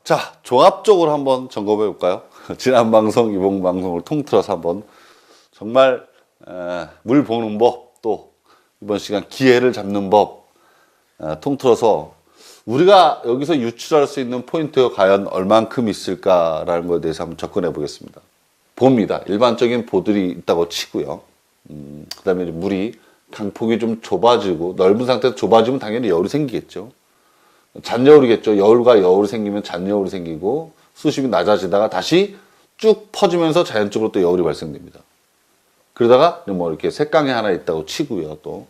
자, 종합적으로 한번 점검해 볼까요? 지난 방송, 이번 방송을 통틀어서 한번 정말 물 보는 법, 또 이번 시간 기회를 잡는 법 통틀어서 우리가 여기서 유출할 수 있는 포인트가 과연 얼만큼 있을까라는 것에 대해서 한번 접근해 보겠습니다. 보입니다. 일반적인 보들이 있다고 치고요. 그 다음에 물이 강폭이 좀 좁아지고 넓은 상태에서 좁아지면 당연히 여울이 생기겠죠. 잔여울이겠죠. 여울과 여울이 생기면 잔여울이 생기고 수심이 낮아지다가 다시 쭉 퍼지면서 자연적으로 또 여울이 발생됩니다. 그러다가 뭐 이렇게 색강이 하나 있다고 치고요. 또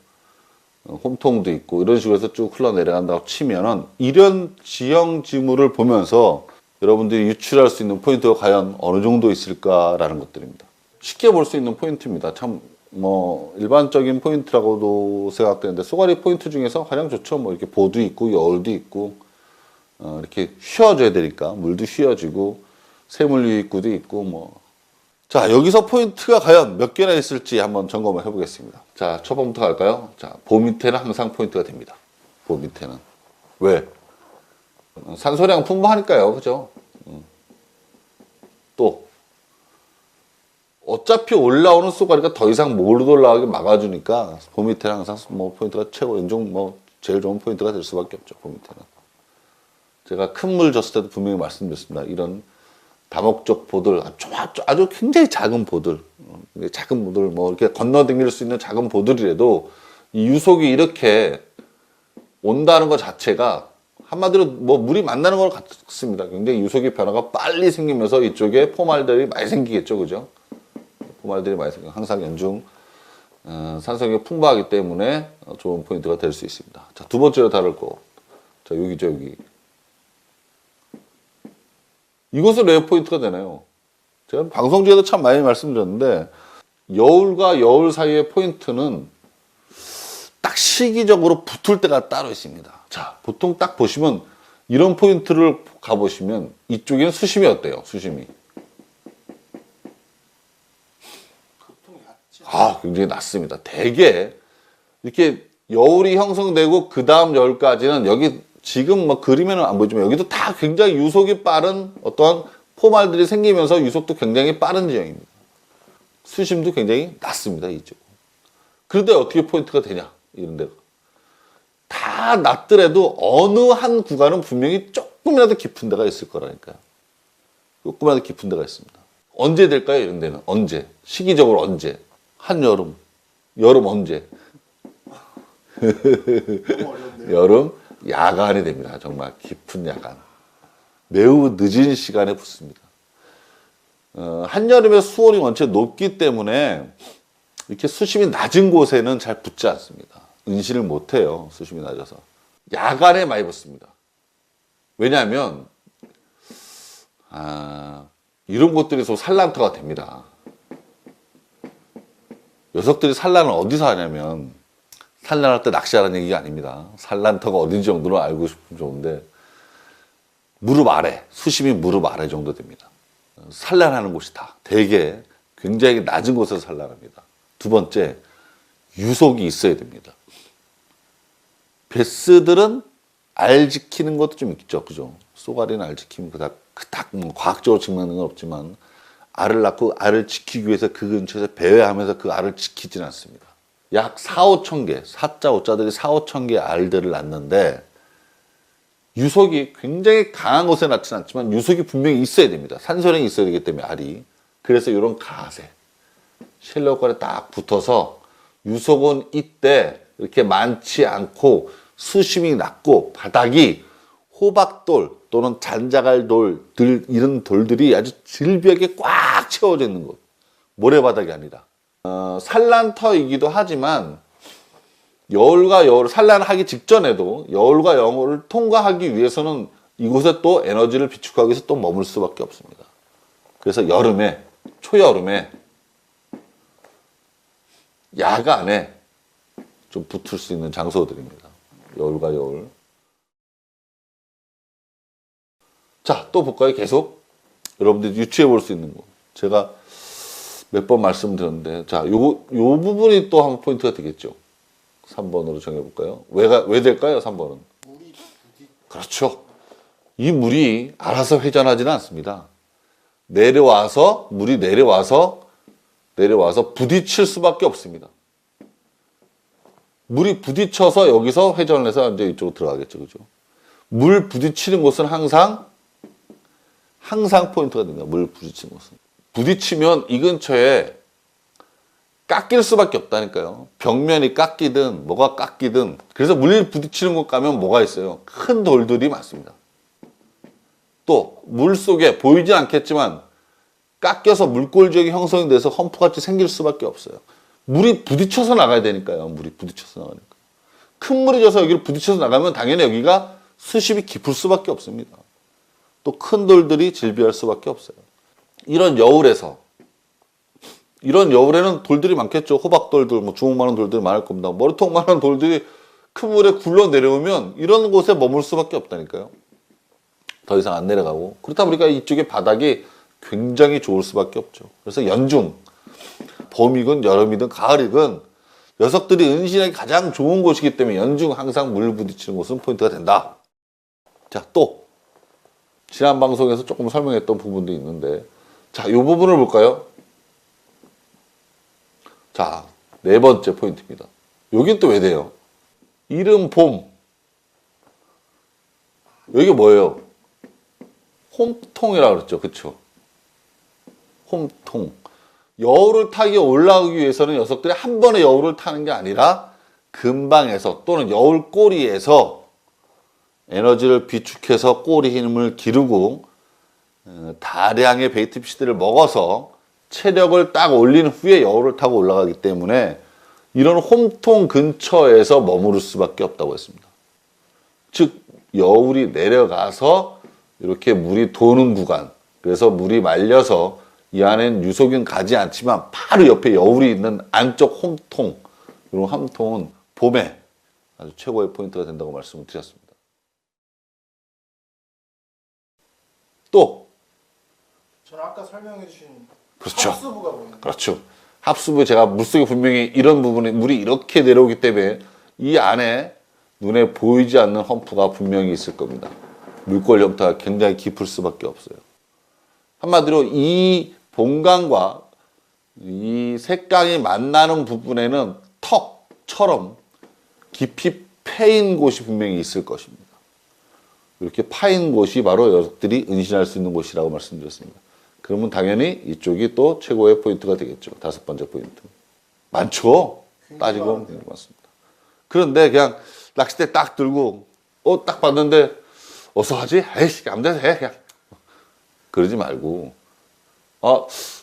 홈통도 있고 이런 식으로 해서 쭉 흘러내려간다고 치면은 이런 지형 지물을 보면서 여러분들이 유출할 수 있는 포인트가 과연 어느 정도 있을까라는 것들입니다. 쉽게 볼 수 있는 포인트입니다. 참 뭐 일반적인 포인트라고도 생각되는데 쏘가리 포인트 중에서 가장 좋죠. 뭐 이렇게 보도 있고 여울도 있고 이렇게 휘어줘야 되니까 물도 휘어지고 새물 유입구도 있고 뭐. 자, 여기서 포인트가 과연 몇 개나 있을지 한번 점검을 해보겠습니다. 자, 첫 번부터 갈까요? 자, 보 밑에는 항상 포인트가 됩니다. 보 밑에는. 왜? 산소량 풍부하니까요. 그죠? 또 어차피 올라오는 쏘가리가 더 이상 못 올라가게 막아주니까 보 밑에는 항상 뭐 포인트가 최고 연중 뭐 제일 좋은 포인트가 될 수밖에 없죠. 보 밑에는. 제가 큰 물 줬을 때도 분명히 말씀드렸습니다. 이런 다목적 보들, 아주 굉장히 작은 보들, 작은 보들, 뭐 이렇게 건너다닐 수 있는 작은 보들이라도 이 유속이 이렇게 온다는 것 자체가 한마디로 뭐 물이 만나는 것 같습니다. 굉장히 유속의 변화가 빨리 생기면서 이쪽에 포말들이 많이 생기겠죠, 그죠? 포말들이 많이 생겨. 항상 연중 산성이 풍부하기 때문에 좋은 포인트가 될 수 있습니다. 자, 두 번째로 다룰 거, 자 여기죠, 여기. 이것은 왜 포인트가 되나요? 제가 방송 중에도 참 많이 말씀드렸는데 여울과 여울 사이의 포인트는 딱 시기적으로 붙을 때가 따로 있습니다. 자, 보통 딱 보시면 이런 포인트를 가보시면 이쪽에는 수심이 어때요? 수심이. 굉장히 낮습니다. 대개 이렇게 여울이 형성되고 그 다음 여울까지는 여기 지금 뭐 그림에는 안 보이지만 여기도 다 굉장히 유속이 빠른 어떠한 포말들이 생기면서 유속도 굉장히 빠른 지형입니다. 수심도 굉장히 낮습니다. 이쪽. 그런데 어떻게 포인트가 되냐? 이런 데가. 다 낮더라도 어느 한 구간은 분명히 조금이라도 깊은 데가 있을 거라니까요. 조금이라도 깊은 데가 있습니다. 언제 될까요? 이런 데는. 언제? 시기적으로 언제? 한여름. 여름 언제? 여름 야간이 됩니다. 정말 깊은 야간. 매우 늦은 시간에 붙습니다. 한여름에 수온이 원체 높기 때문에 이렇게 수심이 낮은 곳에는 잘 붙지 않습니다. 은신을 못해요. 수심이 낮아서. 야간에 많이 붙습니다. 왜냐하면 이런 곳들에서 산란터가 됩니다. 녀석들이 산란을 어디서 하냐면 산란할 때 낚시하라는 얘기가 아닙니다. 산란터가 어딘지 정도는 알고 싶으면 좋은데 무릎 아래, 수심이 무릎 아래 정도 됩니다. 산란하는 곳이다. 대개 굉장히 낮은 곳에서 산란합니다. 두 번째, 유속이 있어야 됩니다. 베스들은 알 지키는 것도 좀 있죠. 그죠? 쏘가리는 알 지키면 그닥 뭐 과학적으로 증명하는 건 없지만 알을 낳고 알을 지키기 위해서 그 근처에서 배회하면서 그 알을 지키지는 않습니다. 약 4,5천 개, 4자, 5자들이 4,5천 개의 알들을 낳는데 유속이 굉장히 강한 곳에 낳지는 않지만 유속이 분명히 있어야 됩니다. 산소량이 있어야 되기 때문에 알이. 그래서 이런 가세, 쉘로권에 딱 붙어서 유속은 이때 이렇게 많지 않고 수심이 낮고 바닥이 호박돌 또는 잔자갈돌들 이런 돌들이 아주 질비하게 꽉 채워져 있는 곳. 모래바닥이 아니라. 산란터이기도 하지만 여울과 여울 산란하기 직전에도 여울과 여울을 통과하기 위해서는 이곳에 또 에너지를 비축하기 위해서 또 머물 수밖에 없습니다. 그래서 여름에 초여름에 야간에 좀 붙을 수 있는 장소들입니다. 여울과 여울. 자, 또 볼까요? 계속 여러분들이 유추해 볼 수 있는 거. 제가 몇 번 말씀드렸는데, 자, 요 부분이 또 한 포인트가 되겠죠. 3번으로 정해볼까요? 왜 될까요? 3번은. 그렇죠. 이 물이 알아서 회전하지는 않습니다. 내려와서 물이 내려와서 부딪힐 수밖에 없습니다. 물이 부딪혀서 여기서 회전을 해서 이제 이쪽으로 들어가겠죠. 그죠? 물 부딪히는 곳은 항상 포인트가 됩니다. 물 부딪히는 곳은. 부딪히면 이 근처에 깎일 수밖에 없다니까요. 벽면이 깎이든 뭐가 깎이든. 그래서 물 부딪히는 곳 가면 뭐가 있어요? 큰 돌들이 많습니다. 또 물속에 보이지 않겠지만 깎여서 물골 지역이 형성이 돼서 험프같이 생길 수밖에 없어요. 물이 부딪혀서 나가야 되니까요. 물이 부딪혀서 나가니까. 큰 물이 져서 여기를 부딪혀서 나가면 당연히 여기가 수심이 깊을 수밖에 없습니다. 또 큰 돌들이 질비할 수밖에 없어요. 이런 여울에는 돌들이 많겠죠. 호박돌들, 뭐 주먹만한 돌들이 많을 겁니다. 머리통만한 돌들이 큰 물에 굴러 내려오면 이런 곳에 머물 수밖에 없다니까요. 더 이상 안 내려가고. 그렇다 보니까 이쪽에 바닥이 굉장히 좋을 수밖에 없죠. 그래서 연중, 봄이든 여름이든 가을이든 녀석들이 은신하기 가장 좋은 곳이기 때문에 연중 항상 물 부딪히는 곳은 포인트가 된다. 자, 또 지난 방송에서 조금 설명했던 부분도 있는데, 자, 이 부분을 볼까요? 자, 네 번째 포인트입니다. 여긴 또 왜 돼요? 이른 봄. 여기 뭐예요? 홈통이라고 그랬죠. 그쵸? 홈통. 여울을 타기 올라오기 위해서는 녀석들이 한 번에 여울을 타는 게 아니라 근방에서 또는 여울 꼬리에서 에너지를 비축해서 꼬리 힘을 기르고 다량의 베이트피쉬들을 먹어서 체력을 딱 올린 후에 여울을 타고 올라가기 때문에 이런 홈통 근처에서 머무를 수밖에 없다고 했습니다. 즉 여울이 내려가서 이렇게 물이 도는 구간, 그래서 물이 말려서 이 안엔 유속은 가지 않지만 바로 옆에 여울이 있는 안쪽 홈통, 이런 홈통은 봄에 아주 최고의 포인트가 된다고 말씀을 드렸습니다. 또 저는 아까 설명해 주신 그렇죠. 합수부가 보이는 그렇죠. 합수부 제가 물속에 분명히 이런 부분에 물이 이렇게 내려오기 때문에 이 안에 눈에 보이지 않는 험프가 분명히 있을 겁니다. 물골 형태가 굉장히 깊을 수밖에 없어요. 한마디로 이 본강과 이 색강이 만나는 부분에는 턱처럼 깊이 패인 곳이 분명히 있을 것입니다. 이렇게 파인 곳이 바로 녀석들이 은신할 수 있는 곳이라고 말씀드렸습니다. 그러면 당연히 이쪽이 또 최고의 포인트가 되겠죠. 다섯 번째 포인트. 많죠? 따지고 보면 많습니다. 그런데 그냥 낚싯대 딱 들고 딱 봤는데 어서 하지? 에이씨 안 돼, 해 그냥. 그러지 말고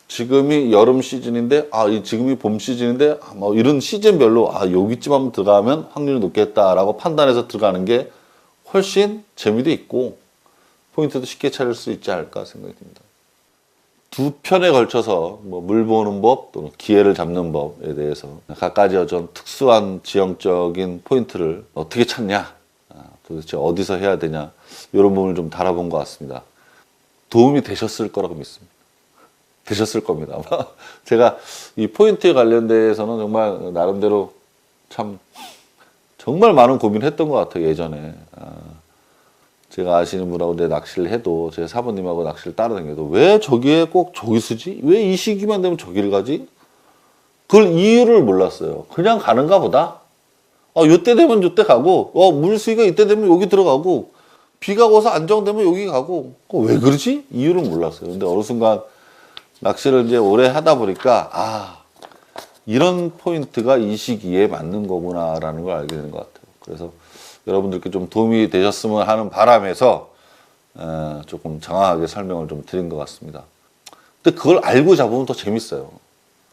지금이 여름 시즌인데 지금이 봄 시즌인데 뭐 이런 시즌별로 여기쯤 한번 들어가면 확률이 높겠다라고 판단해서 들어가는 게 훨씬 재미도 있고 포인트도 쉽게 찾을 수 있지 않을까 생각이 듭니다. 두 편에 걸쳐서 물 보는 법 또는 기회를 잡는 법에 대해서 각가지 어떤 특수한 지형적인 포인트를 어떻게 찾냐, 도대체 어디서 해야 되냐, 이런 부분을 좀 다뤄본 것 같습니다. 도움이 되셨을 거라고 믿습니다. 되셨을 겁니다. 아마 제가 이 포인트에 관련돼서는 정말 나름대로 정말 많은 고민을 했던 것 같아요. 예전에 제가 아시는 분하고 내 낚시를 해도 제 사부님하고 낚시를 따라다녀도 왜 저기에 꼭 저기 쓰지? 왜 이 시기만 되면 저기를 가지? 그걸 이유를 몰랐어요. 그냥 가는가 보다. 요때 되면 요때 가고 물수위가 이때 되면 여기 들어가고 비가 와서 안정되면 여기 가고 왜 그러지? 이유를 몰랐어요. 근데 어느 순간 낚시를 이제 오래 하다 보니까 이런 포인트가 이 시기에 맞는 거구나라는 걸 알게 되는 것 같아요. 그래서 여러분들께 좀 도움이 되셨으면 하는 바람에서 조금 정확하게 설명을 좀 드린 것 같습니다. 근데 그걸 알고 잡으면 더 재밌어요.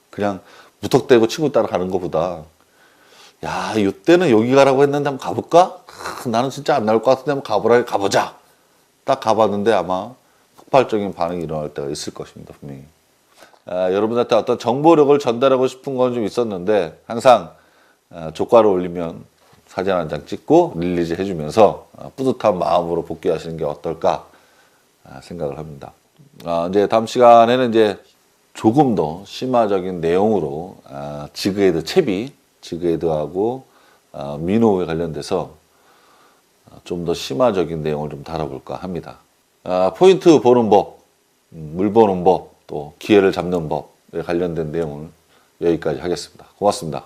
그냥 무턱대고 친구 따라 가는 것보다 이때는 여기 가라고 했는데 한번 가볼까? 나는 진짜 안 나올 것 같은데 한번 가보자. 딱 가봤는데 아마 폭발적인 반응이 일어날 때가 있을 것입니다. 분명히. 여러분한테 어떤 정보력을 전달하고 싶은 건 좀 있었는데 항상 조과를 올리면 사진 한 장 찍고 릴리즈 해주면서 뿌듯한 마음으로 복귀하시는 게 어떨까 생각을 합니다. 이제 다음 시간에는 이제 조금 더 심화적인 내용으로 지그헤드 채비, 지그헤드하고 민호에 관련돼서 좀 더 심화적인 내용을 좀 다뤄볼까 합니다. 포인트 보는 법, 물 보는 법, 또 기회를 잡는 법에 관련된 내용을 여기까지 하겠습니다. 고맙습니다.